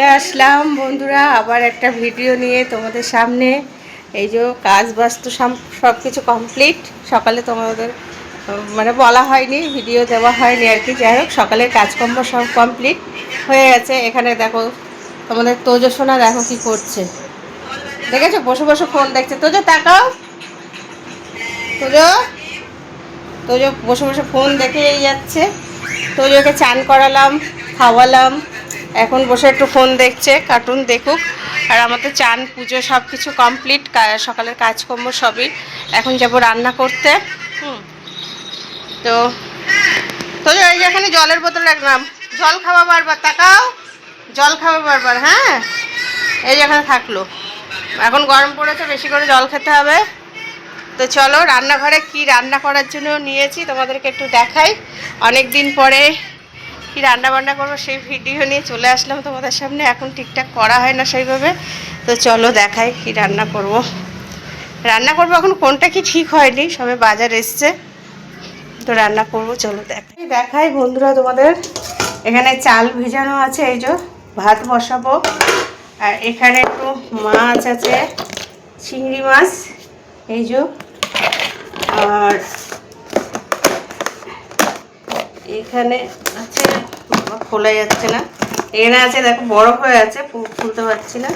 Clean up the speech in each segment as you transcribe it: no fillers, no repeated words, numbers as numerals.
চলে আসলাম বন্ধুরা আবার একটা ভিডিও নিয়ে তোমাদের সামনে। এই যে কাজ বাজ তো সব কিছু কমপ্লিট। সকালে তোমাদের মানে বলা হয়নি, ভিডিও দেওয়া হয়নি আর কি। যাই হোক, সকালের কাজকর্ম সব কমপ্লিট হয়ে গেছে। এখানে দেখো তোমাদের তোজসোনা দেখো কি করছে, দেখেছো? বসে বসে ফোন দেখছে। তোজো তাকাও, তোজো তোজো বসে বসে ফোন দেখেই যাচ্ছে। তোজোকে চান করালাম, খাওয়ালাম, এখন বসে একটু ফোন দেখছে, কার্টুন দেখুক। আর আমাদের চান পুজো সব কিছু কমপ্লিট, সকালের কাজকর্ম সবই। এখন যাব রান্না করতে। তো তোজো এই যে এখানে জলের বোতল রাখলাম, জল খাওয়া বারবার, তাকাও, জল খাওয়া বারবার। হ্যাঁ, এই যে এখানে থাকলো। এখন গরম পড়েছে, বেশি করে জল খেতে হবে। তো চলো রান্নাঘরে কি রান্না করার জন্য নিয়েছি তোমাদেরকে একটু দেখাই। অনেক দিন পরে কি রান্না বান্না করবো সেই ভিডিও নিয়ে চলে আসলাম তোমাদের সামনে। এখন ঠিকঠাক করা হয় না সেইভাবে, তো চলো দেখাই কি রান্না করব। এখন কোনটা কি ঠিক হয়নি, সবে বাজার এসছে, তো রান্না করব। চলো দেখাই বন্ধুরা তোমাদের। এখানে চাল ভিজানো আছে, এই যে ভাত বসাবো। আর এখানে একটু মাছ আছে, চিংড়ি মাছ, এই যে। আর এখানে আছে, খোলা যাচ্ছে না, এখানে আছে দেখো বরফ হয়ে আছে, খুলতে পারছি না,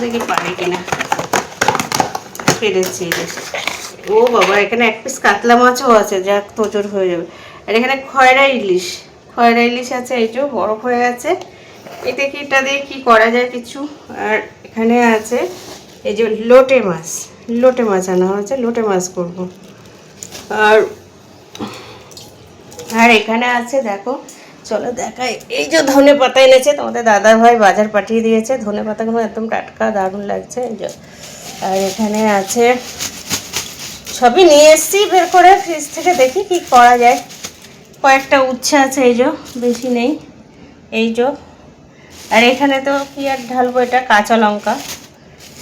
দেখি পারি কিনা। পেরেছি। ও বাবা, এখানে এক পিস কাতলা মাছও আছে, যা তোজোর হয়ে যাবে। আর এখানে খয়রা ইলিশ আছে, এই যে বরফ হয়ে আছে। এটা দিয়ে কি করা যায় কিছু। আর এখানে আছে এই যে লোটে মাছ আনা হয়েছে, লোটে মাছ করব। আর এখানে আছে দেখো, চলো দেখাই, এই যে ধনে পাতা এনেছে তোমাদের দাদা ভাই, বাজার পাঠিয়ে দিয়েছে। ধনে পাতাগুলো একদম টাটকা, দারুণ লাগছে, এই যে। আর এখানে আছে, সবই নিয়ে এসছি বের করে ফ্রিজ থেকে, দেখি কি করা যায়। কয়েকটা উচ্ছে আছে, এই যে, বেশি নেই, এই যে। আর এখানে তো কি আর ঢালবো, এটা কাঁচা লঙ্কা।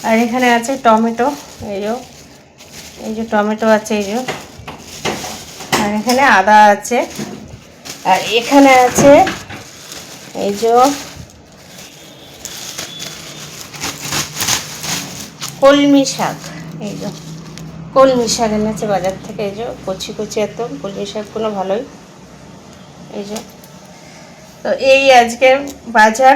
আর এখানে আছে টমেটো, এই যে টমেটো আছে, এই যে। আর এখানে আদা আছে। আর এখানে আছে এই যে কলমি শাক, এই যে কলমি শাক এনেছে বাজার থেকে, এই যে কচি কচি একদম কলমি শাকগুলো ভালোই, এই যে। তো এই আজকে বাজার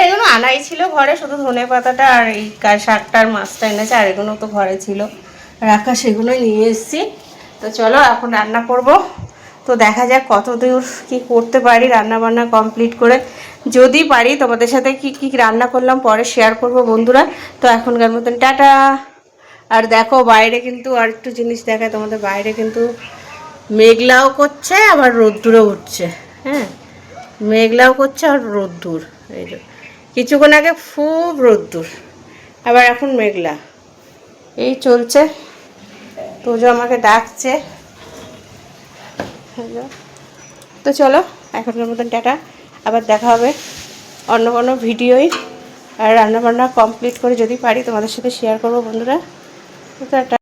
এগুলো আনাই ছিল ঘরে, শুধু ধনে পাতাটা আর এই শাকটা আর মাছটা এনেছে। আর এগুলো তো ঘরে ছিল রাখা, সেগুলোই নিয়ে এসেছি। তো চলো এখন রান্না করব। তো দেখা যাক কত দূর কী করতে পারি রান্না বান্না কমপ্লিট করে। যদি পারি তোমাদের সাথে কি কি রান্না করলাম পরে শেয়ার করব বন্ধুরা। তো এখনকার মতন টাটা। আর দেখো বাইরে কিন্তু আর একটু জিনিস দেখায় তোমাদের, বাইরে কিন্তু মেঘলাও করছে আবার রোদ্দুরও উঠছে। হ্যাঁ, মেঘলাও করছে আর রোদ্দুর, এই যে কিছুক্ষণ আগে খুব রোদ্দুর, আবার এখন মেঘলা, এই চলছে। তোজো আমাকে ডাকছে। তো চলো এখনকার মতন টাটা, আবার দেখা হবে অন্য কোনো ভিডিওই। আর রান্নাবান্না কমপ্লিট করে যদি পারি তোমাদের সাথে শেয়ার করবো বন্ধুরা। টাটা।